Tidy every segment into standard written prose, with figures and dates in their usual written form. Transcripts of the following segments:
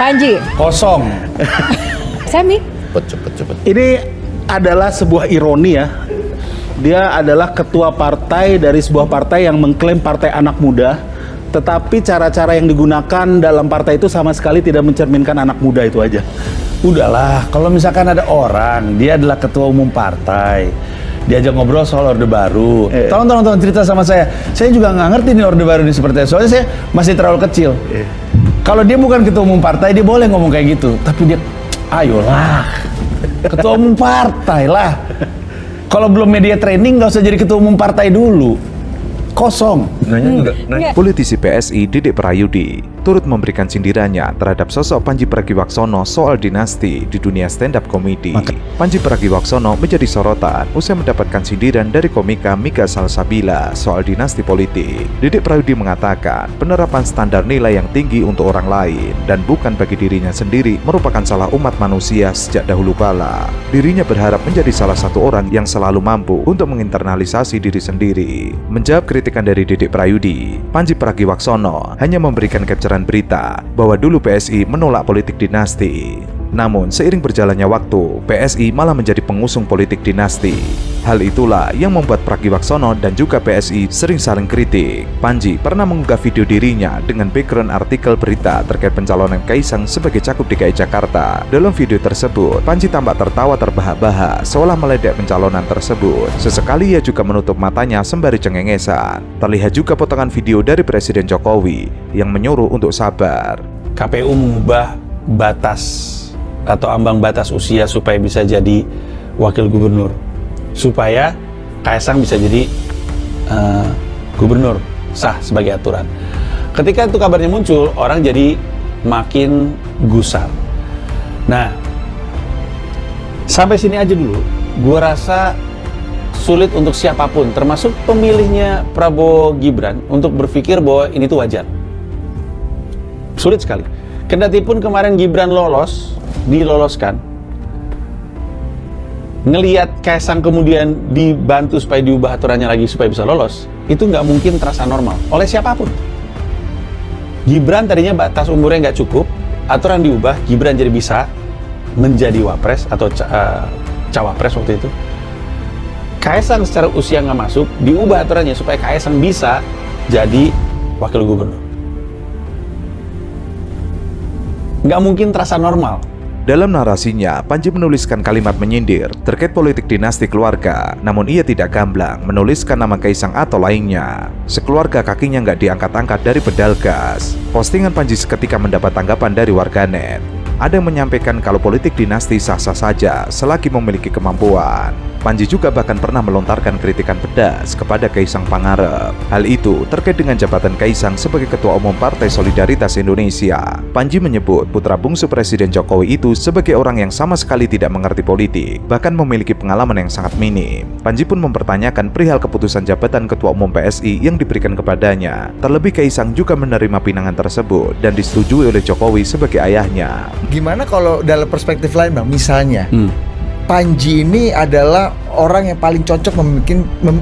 Panji. Kosong. Semi. Cepet. Ini adalah sebuah ironi ya. Dia adalah ketua partai dari sebuah partai yang mengklaim partai anak muda, tetapi cara-cara yang digunakan dalam partai itu sama sekali tidak mencerminkan anak muda itu aja. Udahlah, kalau misalkan ada orang, dia adalah ketua umum partai, diajak ngobrol soal Orde Baru. Tolong cerita sama saya juga nggak ngerti nih Orde Baru ini seperti apa. Soalnya saya masih terlalu kecil. Kalau dia bukan ketua umum partai, dia boleh ngomong kayak gitu. Tapi dia, ayolah, ketua umum partai lah. Kalau belum media training, nggak usah jadi ketua umum partai dulu. Kosong. Nggak. Politisi PSI Didik Prayudi turut memberikan sindirannya terhadap sosok Pandji Pragiwaksono soal dinasti di dunia stand-up komedi. Pandji Pragiwaksono menjadi sorotan usai mendapatkan sindiran dari komika Mika Salsabila soal dinasti politik. Didik Prayudi mengatakan penerapan standar nilai yang tinggi untuk orang lain dan bukan bagi dirinya sendiri merupakan salah umat manusia sejak dahulu kala. Dirinya berharap menjadi salah satu orang yang selalu mampu untuk menginternalisasi diri sendiri. Menjawab kritikan dari Didik Prayudi, Pandji Pragiwaksono hanya memberikan capturean berita bahwa dulu PSI menolak politik dinasti. Namun, seiring berjalannya waktu, PSI malah menjadi pengusung politik dinasti. Hal itulah yang membuat Pragiwaksono dan juga PSI sering saling kritik. Pandji pernah mengunggah video dirinya dengan background artikel berita terkait pencalonan Kaisang sebagai Cagup DKI Jakarta. Dalam video tersebut, Pandji tampak tertawa terbahak-bahak seolah meledek pencalonan tersebut. Sesekali ia juga menutup matanya sembari cengengesan. Terlihat juga potongan video dari Presiden Jokowi yang menyuruh untuk sabar. KPU mengubah batas atau ambang batas usia supaya bisa jadi wakil gubernur, supaya Kaisang bisa jadi gubernur sah sebagai aturan. Ketika itu kabarnya muncul, orang jadi makin gusar. Nah, sampai sini aja dulu. Gua rasa sulit untuk siapapun, termasuk pemilihnya Prabowo Gibran, untuk berpikir bahwa ini tuh wajar. Sulit sekali. Kendati pun kemarin Gibran diloloskan, ngelihat Kaisang kemudian dibantu supaya diubah aturannya lagi supaya bisa lolos, itu nggak mungkin terasa normal oleh siapapun. Gibran tadinya batas umurnya nggak cukup, aturan diubah, Gibran jadi bisa menjadi wapres atau cawapres waktu itu. Kaisang secara usia nggak masuk, diubah aturannya supaya Kaisang bisa jadi wakil gubernur. Nggak mungkin terasa normal. Dalam narasinya, Pandji menuliskan kalimat menyindir terkait politik dinasti keluarga. Namun ia tidak gamblang menuliskan nama Kaisang atau lainnya. Sekeluarga kakinya nggak diangkat-angkat dari pedal gas. Postingan Pandji seketika mendapat tanggapan dari warganet. Ada yang menyampaikan kalau politik dinasti sah-sah saja selagi memiliki kemampuan. Pandji juga bahkan pernah melontarkan kritikan pedas kepada Kaisang Pangarep. Hal itu terkait dengan jabatan Kaisang sebagai Ketua Umum Partai Solidaritas Indonesia. Pandji menyebut putra bungsu Presiden Jokowi itu sebagai orang yang sama sekali tidak mengerti politik, bahkan memiliki pengalaman yang sangat minim. Pandji pun mempertanyakan perihal keputusan jabatan Ketua Umum PSI yang diberikan kepadanya. Terlebih Kaisang juga menerima pinangan tersebut dan disetujui oleh Jokowi sebagai ayahnya. Gimana kalau dalam perspektif lain Bang, misalnya Pandji ini adalah orang yang paling cocok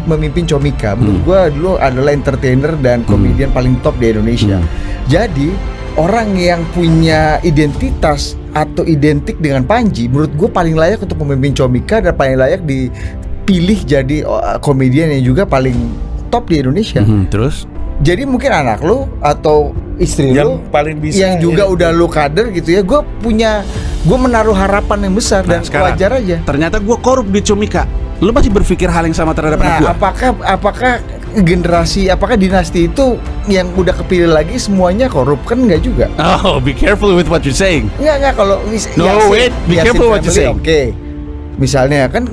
memimpin Comika. Menurut gue dulu adalah entertainer dan komedian paling top di Indonesia. Jadi orang yang punya identitas atau identik dengan Pandji, menurut gue paling layak untuk memimpin Comika dan paling layak dipilih jadi komedian yang juga paling top di Indonesia. Terus? Jadi mungkin anak lu atau istri yang lu paling bisa yang juga udah lu kader gitu ya, gue menaruh harapan yang besar. Dan sekarang, wajar aja. Ternyata gue korup di Comika. Lu masih berpikir hal yang sama terhadap anak gue? Apakah dinasti itu yang udah kepilih lagi semuanya korup? Kan enggak juga. Oh, be careful with what you're saying. Enggak kalau Be careful what you're saying. Oke. Misalnya kan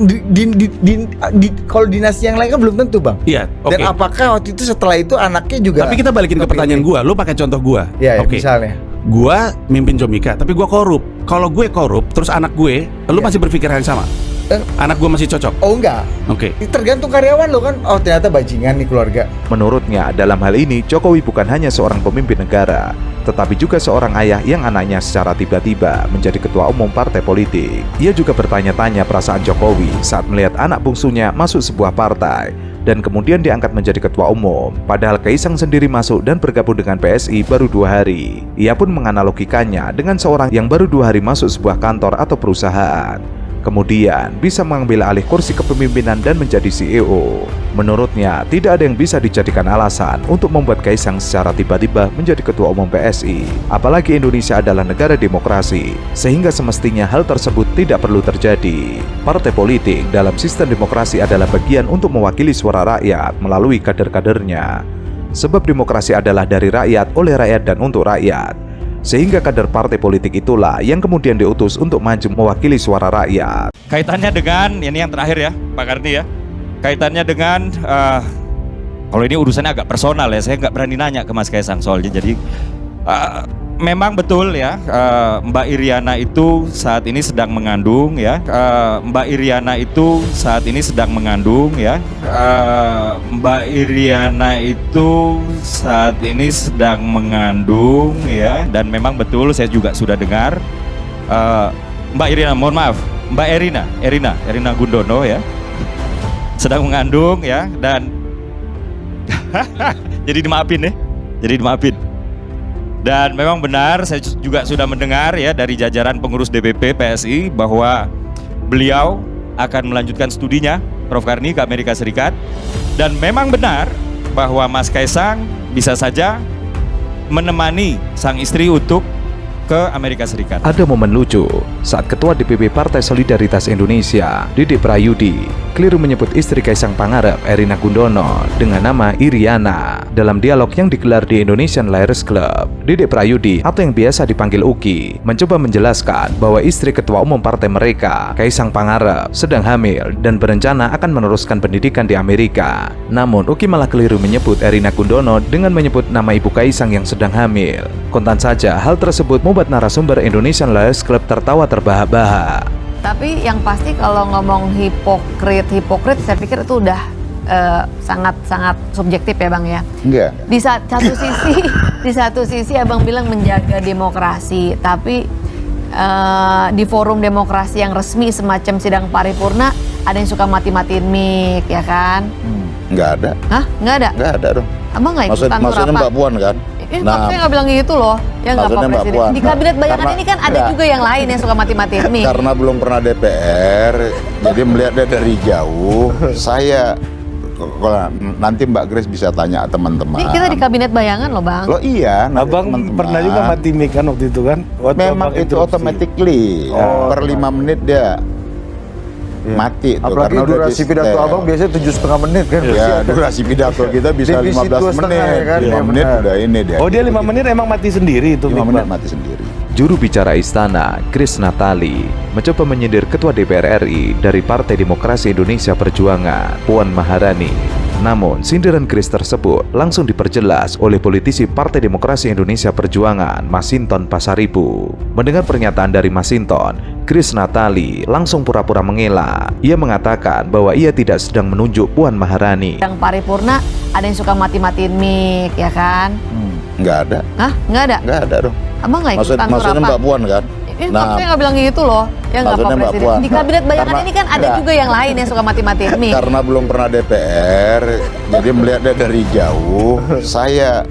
kalau dinasti yang lain kan belum tentu Bang. Iya, oke. Dan apakah waktu itu setelah itu anaknya juga? Tapi kita balikin ke pertanyaan gue. Lu pakai contoh gue. Iya, misalnya. Gue mimpin Comika, tapi gue korup. Kalau gue korup, terus anak gue, lu masih berpikir hal yang sama? Anak gue masih cocok? Oh enggak. Oke. Tergantung karyawan lo kan. Oh ternyata bajingan nih keluarga. Menurutnya, dalam hal ini Jokowi bukan hanya seorang pemimpin negara, tetapi juga seorang ayah yang anaknya secara tiba-tiba menjadi ketua umum partai politik. Ia juga bertanya-tanya perasaan Jokowi saat melihat anak bungsunya masuk sebuah partai dan kemudian diangkat menjadi ketua umum. Padahal Kaisang sendiri masuk dan bergabung dengan PSI baru 2 hari. Ia pun menganalogikannya dengan seorang yang baru 2 hari masuk sebuah kantor atau perusahaan, kemudian bisa mengambil alih kursi kepemimpinan dan menjadi CEO. Menurutnya, tidak ada yang bisa dijadikan alasan untuk membuat Kaisang secara tiba-tiba menjadi ketua umum PSI. Apalagi Indonesia adalah negara demokrasi, sehingga semestinya hal tersebut tidak perlu terjadi. Partai politik dalam sistem demokrasi adalah bagian untuk mewakili suara rakyat melalui kader-kadernya. Sebab demokrasi adalah dari rakyat, oleh rakyat, dan untuk rakyat. Sehingga kader partai politik itulah yang kemudian diutus untuk maju mewakili suara rakyat. Kaitannya dengan, ini yang terakhir ya Pak Karni ya, kaitannya dengan, kalau ini urusannya agak personal ya, saya nggak berani nanya ke Mas Kaisang soalnya. Jadi memang betul ya, Mbak Iriana itu saat ini sedang mengandung ya, Mbak Iriana itu saat ini sedang mengandung ya, Mbak Iriana itu saat ini sedang mengandung ya, dan memang betul saya juga sudah dengar Mbak Irina, mohon maaf, Mbak Erina Gundono ya, sedang mengandung ya, dan jadi dimaafin ya, jadi dimaafin. Dan memang benar, saya juga sudah mendengar ya dari jajaran pengurus DPP PSI bahwa beliau akan melanjutkan studinya, Prof. Karni, ke Amerika Serikat. Dan memang benar bahwa Mas Kaisang bisa saja menemani sang istri untuk ke Amerika Serikat. Ada momen lucu saat Ketua DPP Partai Solidaritas Indonesia, Didik Prayudi, keliru menyebut istri Kaisang Pangarep, Erina Gundono, dengan nama Iriana dalam dialog yang digelar di Indonesian Liars Club. Didik Prayudi, atau yang biasa dipanggil Uki, mencoba menjelaskan bahwa istri Ketua Umum partai mereka, Kaisang Pangarep, sedang hamil dan berencana akan meneruskan pendidikan di Amerika. Namun Uki malah keliru menyebut Erina Gundono dengan menyebut nama ibu Kaisang yang sedang hamil. Kontan saja hal tersebut membuat narasumber Indonesian Liars Club tertawa terbahak-bahak. Tapi yang pasti kalau ngomong hipokrit, saya pikir itu udah sangat subjektif ya Bang ya. Enggak. Di satu sisi Abang bilang menjaga demokrasi, tapi di forum demokrasi yang resmi semacam sidang paripurna ada yang suka mati-matiin mic ya kan? Nggak ada. Hah? Nggak ada? Nggak ada dong. Abang nggak ikut kantor Maksudnya apa? Mbak Puan kan? Maksudnya nggak bilang gitu loh, ya nggak Pak Maksudnya Mbak Presiden. Puan. Di kabinet bayangan ini kan ada Enggak. juga yang lain yang suka mati-matiin mic. Karena belum pernah DPR, jadi melihatnya dari jauh. Saya kalau nanti Mbak Grace bisa tanya teman-teman. Ini kita di kabinet bayangan loh Bang. Loh iya, nanti Abang teman-teman. pernah juga mati mic kan waktu itu kan? Waktu Memang abang itu interupsi. automatically per 5 menit dia mati tuh. Apalagi karena udah durasi di pidato setel. abang biasanya 7,5 menit kan. Ya durasi pidato kita bisa Defisit 15 2,5 menit, ya kan? 5 Ya, menit benar. udah ini dia. Oh dia 5 menit emang mati sendiri itu 5 mic, menit Bang? mati sendiri. Juru bicara istana, Chris Natali, mencoba menyindir Ketua DPR RI dari Partai Demokrasi Indonesia Perjuangan, Puan Maharani. Namun, sindiran Chris tersebut langsung diperjelas oleh politisi Partai Demokrasi Indonesia Perjuangan, Masinton Pasaribu. Mendengar pernyataan dari Masinton, Chris Natali langsung pura-pura mengelak. Ia mengatakan bahwa ia tidak sedang menunjuk Puan Maharani. Yang paripurna ada yang suka mati-matiin mic ya kan? Nggak ada. Hah? Nggak ada? Nggak ada dong. Abang nggak ikut kantor Maksudnya apa? Mbak Puan kan? Maksudnya nggak bilang gitu loh, ya nggak Pak Maksudnya Mbak Presiden. Puan. Di kabinet bayangan Karena- ini kan ada Enggak. juga yang lain yang suka mati-matiin mic. Karena belum pernah DPR, jadi melihatnya dari jauh. Saya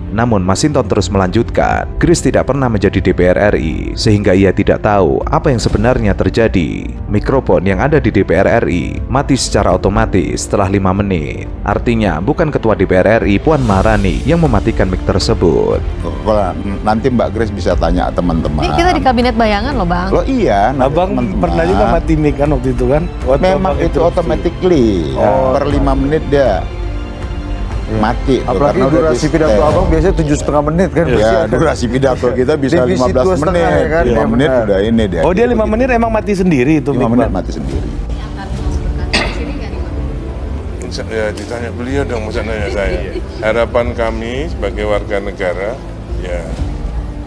Namun Masinton terus melanjutkan, Chris tidak pernah menjadi DPR RI, sehingga ia tidak tahu apa yang sebenarnya terjadi. Mikrofon yang ada di DPR RI mati secara otomatis setelah 5 menit. Artinya bukan Ketua DPR RI Puan Maharani yang mematikan mic tersebut. kalau nanti Mbak Grace bisa tanya teman-teman. Ini kita di kabinet bayangan loh Bang. Loh iya, nanti Abang teman-teman. pernah juga mati mic kan waktu itu kan? Waktu Memang abang itu interupsi. automatically per 5 menit dia mati tuh, Apalagi karena udah durasi di pidato setel. abang biasanya 7,5 menit kan. Ya durasi pidato kita bisa Defisit 15 2,5 menit, ya kan? 5 Ya, menit benar. udah ini dia. Oh dia 5 menit emang mati sendiri itu 5 mic, menit Bang? mati sendiri. Ya ditanya beliau dong, masa nanya saya. Harapan kami sebagai warga negara, ya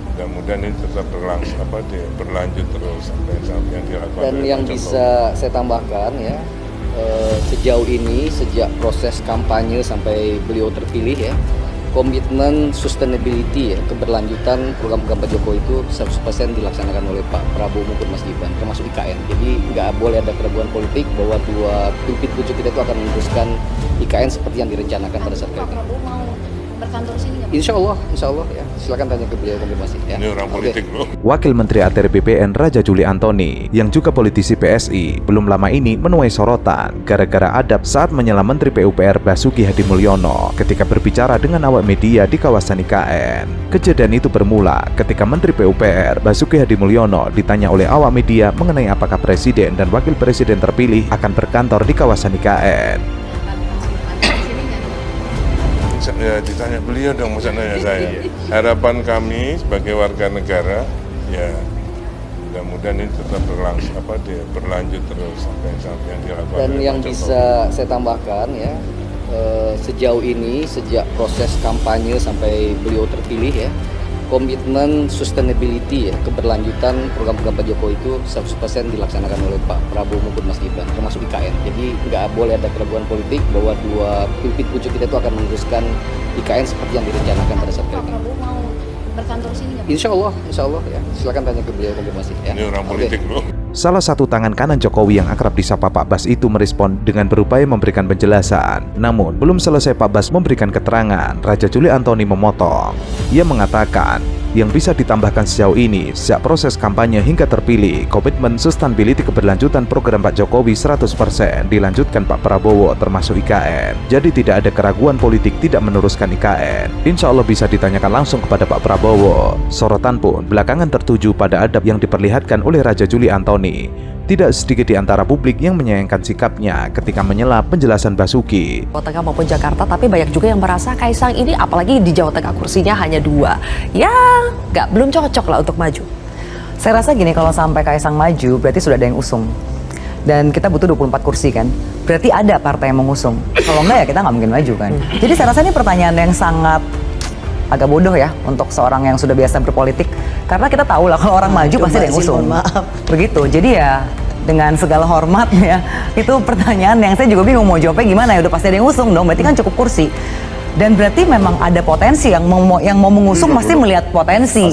mudah-mudahan ini tetap berlanjut terus sampai yang dilakukan. Dan oleh yang Pak Jokowi. bisa saya tambahkan ya, sejauh ini sejak proses kampanye sampai beliau terpilih ya, komitmen sustainability ya, keberlanjutan program-program Pak Jokowi itu 100% dilaksanakan oleh Pak Prabowo maupun Mas Gibran, termasuk IKN. Jadi nggak boleh ada keraguan politik bahwa dua pimpin pucuk kita itu akan meneruskan IKN seperti yang direncanakan pada saat Pak itu. Prabowo mau berkantor sini nggak? Insya Allah ya. Silakan tanya ke beliau konfirmasi ya. Ini orang politik loh. Wakil Menteri ATR BPN Raja Juli Antoni yang juga politisi PSI belum lama ini menuai sorotan gara-gara adab saat menyela Menteri PUPR Basuki Hadimulyono ketika berbicara dengan awak media di kawasan IKN. Kejadian itu bermula ketika Menteri PUPR Basuki Hadimulyono ditanya oleh awak media mengenai apakah Presiden dan Wakil Presiden terpilih akan berkantor di kawasan IKN. Ya ditanya beliau dong, masa nanya saya. Harapan kami sebagai warga negara, ya mudah-mudahan ini tetap berlanjut terus sampai yang dilakukan. Dan oleh yang Pak Jokowi. bisa saya tambahkan ya, sejauh ini sejak proses kampanye sampai beliau terpilih ya, komitmen sustainability ya, keberlanjutan program-program Pak Jokowi itu 100% dilaksanakan oleh Pak Prabowo maupun Mas Gibran, termasuk IKN. Jadi nggak boleh ada keraguan politik bahwa dua pimpin pucuk kita itu akan meneruskan IKN seperti yang direncanakan pada saat Pak itu. Prabowo mau berkantor sini nggak? Insya Allah ya. Silakan tanya ke beliau konfirmasi ya. Ini orang politik loh. Salah satu tangan kanan Jokowi yang akrab disapa Pak Bas itu merespon dengan berupaya memberikan penjelasan. Namun, belum selesai Pak Bas memberikan keterangan, Raja Juli Antoni memotong. Ia mengatakan, yang bisa ditambahkan sejauh ini, sejak proses kampanye hingga terpilih, komitmen sustainability keberlanjutan program Pak Jokowi 100% dilanjutkan Pak Prabowo termasuk IKN. Jadi tidak ada keraguan politik tidak meneruskan IKN. Insya Allah bisa ditanyakan langsung kepada Pak Prabowo. Sorotan pun belakangan tertuju pada adab yang diperlihatkan oleh Raja Juli Antoni. Tidak sedikit di antara publik yang menyayangkan sikapnya ketika menyela penjelasan Basuki. Jawa Tengah maupun Jakarta, tapi banyak juga yang merasa Kaisang ini apalagi di Jawa Tengah kursinya hanya 2. Ya, belum cocok lah untuk maju. Saya rasa gini, kalau sampai Kaisang maju berarti sudah ada yang usung. Dan kita butuh 24 kursi kan. Berarti ada partai yang mengusung. Kalau enggak ya kita nggak mungkin maju kan. Jadi saya rasa ini pertanyaan yang sangat agak bodoh ya untuk seorang yang sudah biasa berpolitik. Karena kita tahu lah kalau orang maju pasti ada yang usung. Begitu. Jadi ya dengan segala hormat ya, itu pertanyaan yang saya juga bingung mau jawabnya gimana ya. Udah pasti ada yang usung dong, berarti kan cukup kursi. Dan berarti memang ada potensi yang mau mengusung pasti melihat potensi.